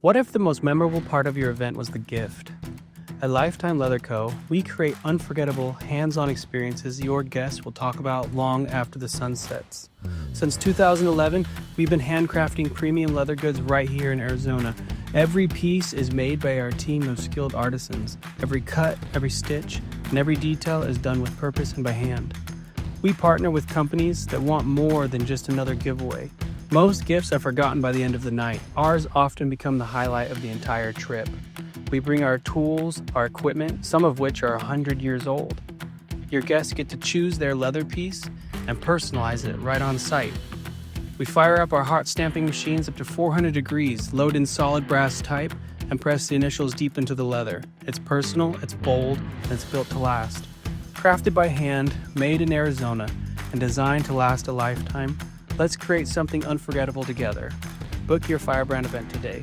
What if the most memorable part of your event was the gift? At Lifetime Leather Co., we create unforgettable, hands-on experiences your guests will talk about long after the sun sets. Since 2011, we've been handcrafting premium leather goods right here in Arizona. Every piece is made by our team of skilled artisans. Every cut, every stitch, and every detail is done with purpose and by hand. We partner with companies that want more than just another giveaway. Most gifts are forgotten by the end of the night. Ours often become the highlight of the entire trip. We bring our tools, our equipment, some of which are 100 years old. Your guests get to choose their leather piece and personalize it right on site. We fire up our hot stamping machines up to 400 degrees, load in solid brass type, and press the initials deep into the leather. It's personal, it's bold, and it's built to last. Crafted by hand, made in Arizona, and designed to last a lifetime, let's create something unforgettable together. Book your Firebrand event today.